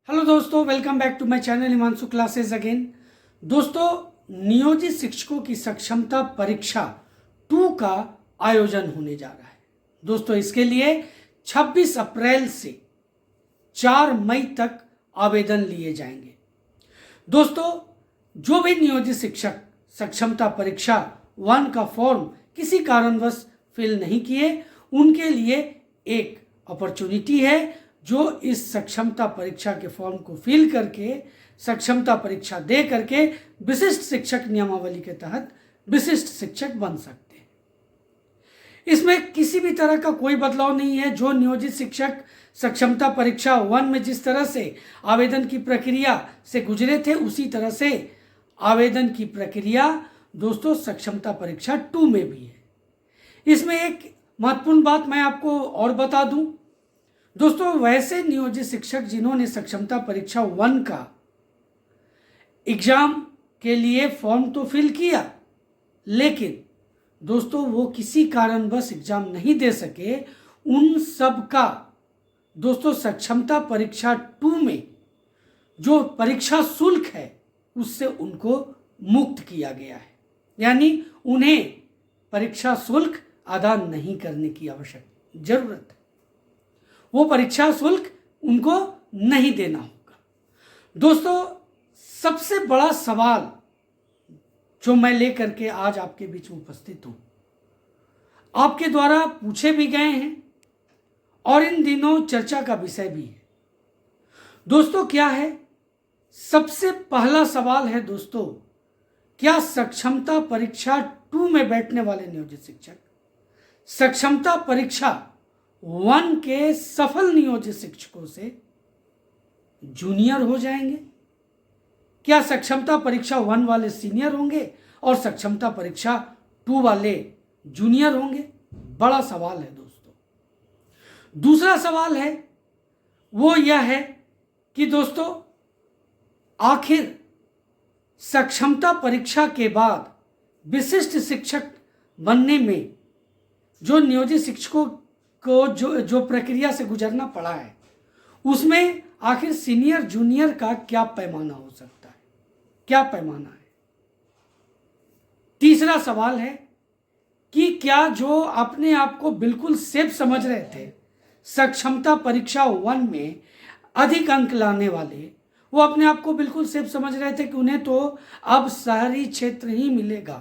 Hello दोस्तों, welcome back to my channel Himanshu classes again. दोस्तों, नियोजित शिक्षकों की सक्षमता परीक्षा 2 का आयोजन होने जा रहा है। दोस्तों, इसके लिए 26 अप्रैल से 4 मई तक आवेदन लिए जाएंगे। दोस्तों, जो भी नियोजित शिक्षक सक्षमता परीक्षा 1 का फॉर्म किसी कारणवश फिल नहीं किए, उनके लिए एक अपॉर्चुनिटी है जो इस सक्षमता परीक्षा के फॉर्म को फिल करके सक्षमता परीक्षा दे करके विशिष्ट शिक्षक नियमावली के तहत विशिष्ट शिक्षक बन सकते हैं। इसमें किसी भी तरह का कोई बदलाव नहीं है। जो नियोजित शिक्षक सक्षमता परीक्षा 1 में जिस तरह से आवेदन की प्रक्रिया से गुजरे थे, उसी तरह से आवेदन की प्रक्रिया दोस्तों सक्षमता परीक्षा 2 में भी है। इसमें एक महत्वपूर्ण बात मैं आपको और बता दूं दोस्तों, वैसे नियोजित शिक्षक जिन्होंने सक्षमता परीक्षा 1 का एग्जाम के लिए फॉर्म तो फिल किया, लेकिन दोस्तों वो किसी कारणवश एग्जाम नहीं दे सके, उन सब का दोस्तों सक्षमता परीक्षा 2 में जो परीक्षा शुल्क है उससे उनको मुक्त किया गया है। यानी उन्हें परीक्षा शुल्क अदा नहीं करने की आवश्यक जरूरत है। वो परीक्षा शुल्क उनको नहीं देना होगा। दोस्तों, सबसे बड़ा सवाल जो मैं लेकर के आज आपके बीच में उपस्थित हूं, आपके द्वारा पूछे भी गए हैं और इन दिनों चर्चा का विषय भी है। दोस्तों, क्या है? सबसे पहला सवाल है दोस्तों, क्या सक्षमता परीक्षा 2 में बैठने वाले नियोजित शिक्षक सक्षमता परीक्षा 1 के सफल नियोजित शिक्षकों से जूनियर हो जाएंगे? क्या सक्षमता परीक्षा 1 वाले सीनियर होंगे और सक्षमता परीक्षा 2 वाले जूनियर होंगे? बड़ा सवाल है दोस्तों। दूसरा सवाल है वो यह है कि दोस्तों, आखिर सक्षमता परीक्षा के बाद विशिष्ट शिक्षक बनने में जो नियोजित शिक्षकों को जो प्रक्रिया से गुजरना पड़ा है, उसमें आखिर सीनियर जूनियर का क्या पैमाना हो सकता है? क्या पैमाना है? तीसरा सवाल है कि क्या जो अपने आप को बिल्कुल सेफ समझ रहे थे सक्षमता परीक्षा 1 में अधिक अंक लाने वाले, वो अपने आप को बिल्कुल सेफ समझ रहे थे कि उन्हें तो अब शहरी क्षेत्र ही मिलेगा,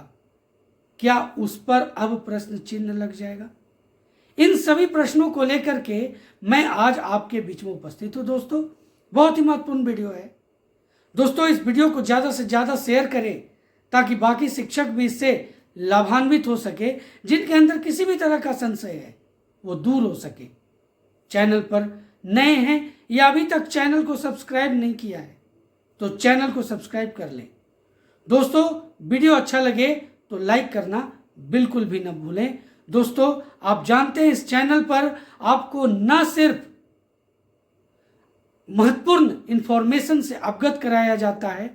क्या उस पर अब प्रश्न चिन्ह लग जाएगा? इन सभी प्रश्नों को लेकर के मैं आज आपके बीच में उपस्थित हूं। दोस्तों, बहुत ही महत्वपूर्ण वीडियो है। दोस्तों, इस वीडियो को ज़्यादा से ज़्यादा शेयर करें ताकि बाकी शिक्षक भी इससे लाभान्वित हो सके। जिनके अंदर किसी भी तरह का संशय है वो दूर हो सके। चैनल पर नए हैं या अभी तक चैनल को सब्सक्राइब नहीं किया है तो चैनल को सब्सक्राइब कर लें। दोस्तों, वीडियो अच्छा लगे तो लाइक करना बिल्कुल भी न भूलें। दोस्तों, आप जानते हैं इस चैनल पर आपको न सिर्फ महत्वपूर्ण इंफॉर्मेशन से अवगत कराया जाता है,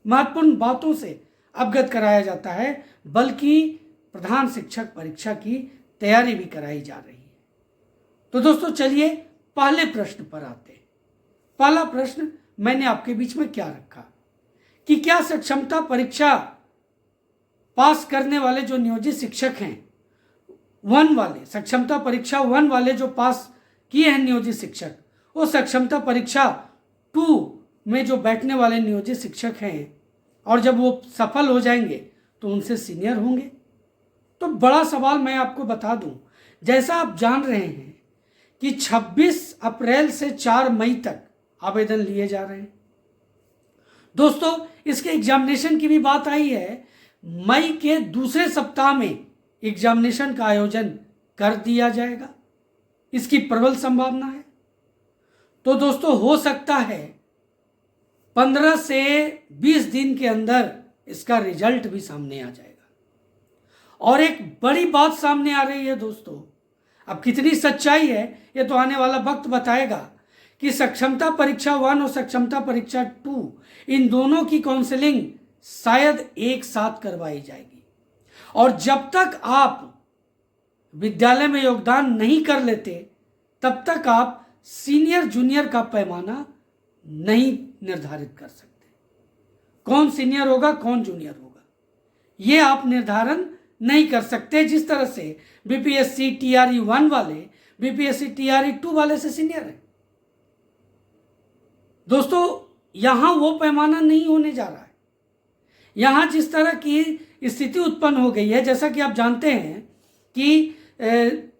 महत्वपूर्ण बातों से अवगत कराया जाता है, बल्कि प्रधान शिक्षक परीक्षा की तैयारी भी कराई जा रही है। तो दोस्तों, चलिए पहले प्रश्न पर आते हैं। पहला प्रश्न मैंने आपके बीच में क्या रखा कि क्या सक्षमता परीक्षा पास करने वाले जो नियोजित शिक्षक हैं 1 वाले, सक्षमता परीक्षा 1 वाले जो पास किए हैं नियोजित शिक्षक, वो सक्षमता परीक्षा 2 में जो बैठने वाले नियोजित शिक्षक हैं और जब वो सफल हो जाएंगे तो उनसे सीनियर होंगे? तो बड़ा सवाल मैं आपको बता दूं, जैसा आप जान रहे हैं कि 26 अप्रैल से 4 मई तक आवेदन लिए जा रहे हैं। दोस्तों, इसके एग्जामिनेशन की भी बात आई है। मई के दूसरे सप्ताह में एग्जामिनेशन का आयोजन कर दिया जाएगा, इसकी प्रबल संभावना है। तो दोस्तों, हो सकता है 15 से 20 दिन के अंदर इसका रिजल्ट भी सामने आ जाएगा। और एक बड़ी बात सामने आ रही है दोस्तों, अब कितनी सच्चाई है ये तो आने वाला वक्त बताएगा, कि सक्षमता परीक्षा 1 और सक्षमता परीक्षा 2 इन दोनों की काउंसलिंग शायद एक साथ करवाई जाएगी। और जब तक आप विद्यालय में योगदान नहीं कर लेते, तब तक आप सीनियर जूनियर का पैमाना नहीं निर्धारित कर सकते। कौन सीनियर होगा, कौन जूनियर होगा, ये आप निर्धारण नहीं कर सकते। जिस तरह से बीपीएससी टीआरई 1 वाले बीपीएससी टीआरई 2 वाले से सीनियर है। दोस्तों यहां वो पैमाना नहीं होने जा रहा है। यहां जिस तरह की स्थिति उत्पन्न हो गई है, जैसा कि आप जानते हैं कि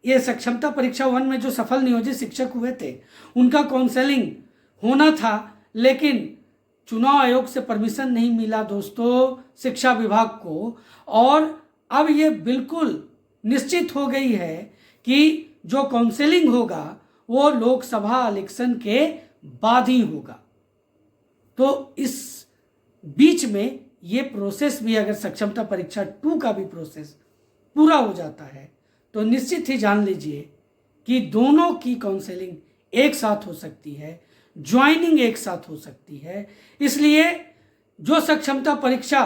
ये सक्षमता परीक्षा 1 में जो सफल नियोजित शिक्षक हुए थे उनका काउंसलिंग होना था, लेकिन चुनाव आयोग से परमिशन नहीं मिला दोस्तों शिक्षा विभाग को। और अब ये बिल्कुल निश्चित हो गई है कि जो काउंसलिंग होगा वो लोकसभा इलेक्शन के बाद ही होगा। तो इस बीच में ये प्रोसेस भी, अगर सक्षमता परीक्षा 2 का भी प्रोसेस पूरा हो जाता है तो निश्चित ही जान लीजिए कि दोनों की काउंसलिंग एक साथ हो सकती है, ज्वाइनिंग एक साथ हो सकती है। इसलिए जो सक्षमता परीक्षा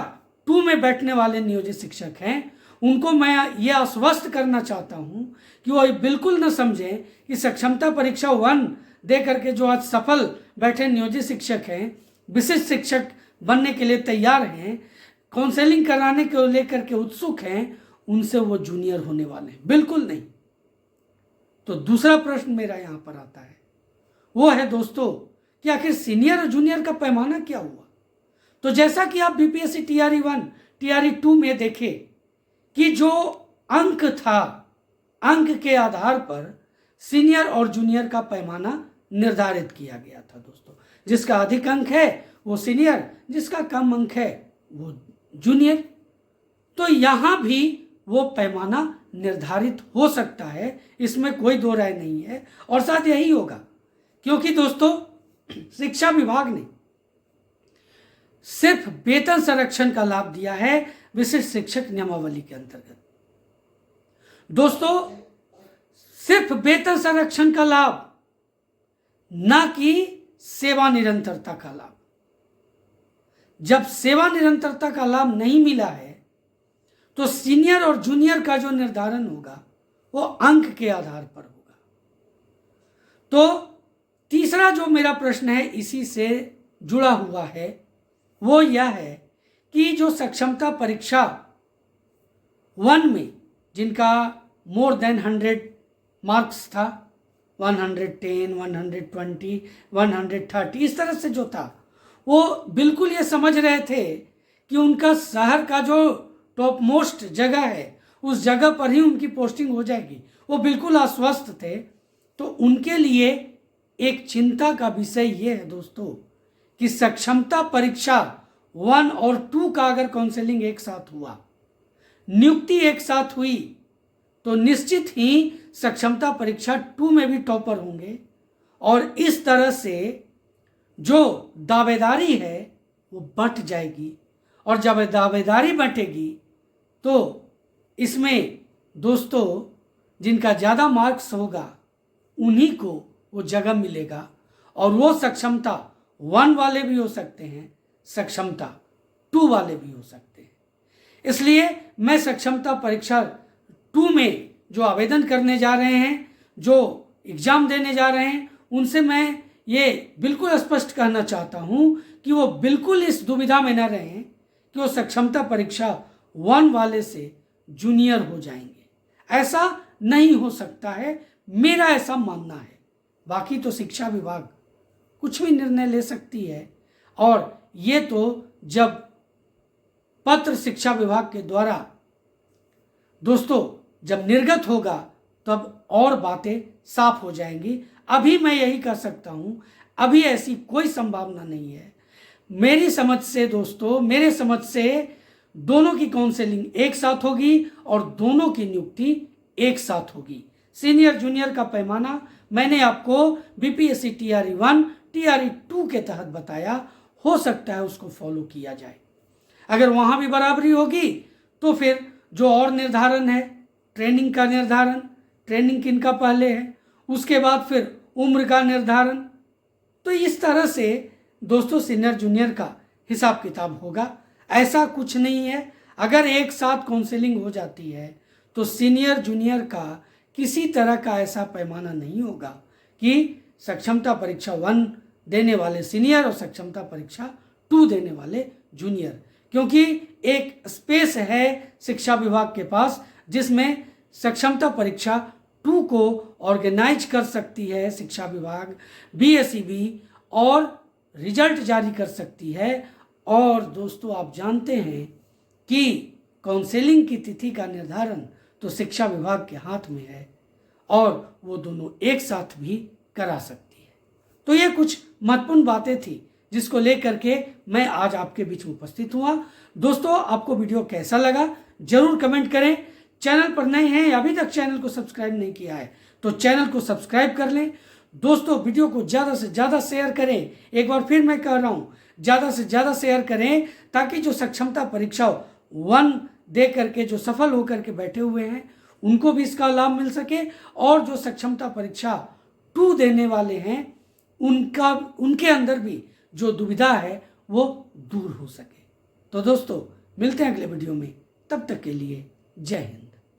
2 में बैठने वाले नियोजित शिक्षक हैं उनको मैं ये आश्वस्त करना चाहता हूं कि वो बिल्कुल न समझें कि सक्षमता परीक्षा 1 दे करके जो आज सफल बैठे नियोजित शिक्षक हैं, विशिष्ट शिक्षक बनने के लिए तैयार हैं, काउंसलिंग कराने को लेकर के उत्सुक हैं, उनसे वो जूनियर होने वाले हैं, बिल्कुल नहीं। तो दूसरा प्रश्न मेरा यहाँ पर आता है, वो है दोस्तों कि आखिर सीनियर और जूनियर का पैमाना क्या हुआ। तो जैसा कि आप बीपीएससी टीआरई 1 टीआरई 2 में देखे कि जो अंक था, अंक के आधार पर सीनियर और जूनियर का पैमाना निर्धारित किया गया था दोस्तों। जिसका अधिक अंक है वो सीनियर, जिसका कम अंक है वो जूनियर। तो यहां भी वो पैमाना निर्धारित हो सकता है, इसमें कोई दो राय नहीं है। और साथ यही होगा क्योंकि दोस्तों शिक्षा विभाग ने सिर्फ वेतन संरक्षण का लाभ दिया है विशिष्ट शिक्षक नियमावली के अंतर्गत। दोस्तों सिर्फ वेतन संरक्षण का लाभ, ना कि सेवा निरंतरता का लाभ। जब सेवा निरंतरता का लाभ नहीं मिला है तो सीनियर और जूनियर का जो निर्धारण होगा वो अंक के आधार पर होगा। तो तीसरा जो मेरा प्रश्न है इसी से जुड़ा हुआ है वो यह है कि जो सक्षमता परीक्षा 1 में जिनका मोर देन 100 मार्क्स था, 110, 120, 130, इस तरह से जो था, वो बिल्कुल ये समझ रहे थे कि उनका शहर का जो टॉप मोस्ट जगह है उस जगह पर ही उनकी पोस्टिंग हो जाएगी, वो बिल्कुल आश्वस्त थे। तो उनके लिए एक चिंता का विषय ये है दोस्तों कि सक्षमता परीक्षा 1 और 2 का अगर काउंसलिंग एक साथ हुआ, नियुक्ति एक साथ हुई, तो निश्चित ही सक्षमता परीक्षा 2 में भी टॉपर होंगे। और इस तरह से जो दावेदारी है वो बंट जाएगी। और जब दावेदारी बंटेगी तो इसमें दोस्तों जिनका ज़्यादा मार्क्स होगा उन्हीं को वो जगह मिलेगा। और वो सक्षमता 1 वाले भी हो सकते हैं, सक्षमता 2 वाले भी हो सकते हैं। इसलिए मैं सक्षमता परीक्षा 2 में जो आवेदन करने जा रहे हैं, जो एग्ज़ाम देने जा रहे हैं, उनसे मैं ये बिल्कुल स्पष्ट कहना चाहता हूँ कि वो बिल्कुल इस दुविधा में न रहें कि वो सक्षमता परीक्षा 1 वाले से जूनियर हो जाएंगे। ऐसा नहीं हो सकता है, मेरा ऐसा मानना है। बाकी तो शिक्षा विभाग कुछ भी निर्णय ले सकती है, और ये तो जब पत्र शिक्षा विभाग के द्वारा दोस्तों जब निर्गत होगा तब और बातें साफ हो जाएंगी। अभी मैं यही कह सकता हूँ, अभी ऐसी कोई संभावना नहीं है। मेरी समझ से दोस्तों, मेरे समझ से दोनों की काउंसलिंग एक साथ होगी और दोनों की नियुक्ति एक साथ होगी। सीनियर जूनियर का पैमाना मैंने आपको बीपीएससी टीआरई 1 टीआरई 2 के तहत बताया, हो सकता है उसको फॉलो किया जाए। अगर वहाँ भी बराबरी होगी तो फिर जो और निर्धारण है, ट्रेनिंग का निर्धारण, ट्रेनिंग किनका पहले है, उसके बाद फिर उम्र का निर्धारण, तो इस तरह से दोस्तों सीनियर जूनियर का हिसाब किताब होगा। ऐसा कुछ नहीं है, अगर एक साथ काउंसलिंग हो जाती है तो सीनियर जूनियर का किसी तरह का ऐसा पैमाना नहीं होगा कि सक्षमता परीक्षा 1 देने वाले सीनियर और सक्षमता परीक्षा 2 देने वाले जूनियर, क्योंकि एक स्पेस है शिक्षा विभाग के पास जिसमें सक्षमता परीक्षा 2 को ऑर्गेनाइज कर सकती है शिक्षा विभाग, BSEB, और रिजल्ट जारी कर सकती है। और दोस्तों आप जानते हैं कि काउंसलिंग की तिथि का निर्धारण तो शिक्षा विभाग के हाथ में है और वो दोनों एक साथ भी करा सकती है। तो ये कुछ महत्वपूर्ण बातें थी जिसको लेकर के मैं आज आपके बीच में उपस्थित हुआ। दोस्तों आपको वीडियो कैसा लगा जरूर कमेंट करें। चैनल पर नए हैं या अभी तक चैनल को सब्सक्राइब नहीं किया है तो चैनल को सब्सक्राइब कर लें। दोस्तों वीडियो को ज़्यादा से ज़्यादा शेयर करें। एक बार फिर मैं कह रहा हूँ, ज़्यादा से ज़्यादा शेयर करें ताकि जो सक्षमता परीक्षा 1 दे करके जो सफल होकर के बैठे हुए हैं उनको भी इसका लाभ मिल सके, और जो सक्षमता परीक्षा 2 देने वाले हैं उनके अंदर भी जो दुविधा है वो दूर हो सके। तो दोस्तों मिलते हैं अगले वीडियो में, तब तक के लिए जय हिंद।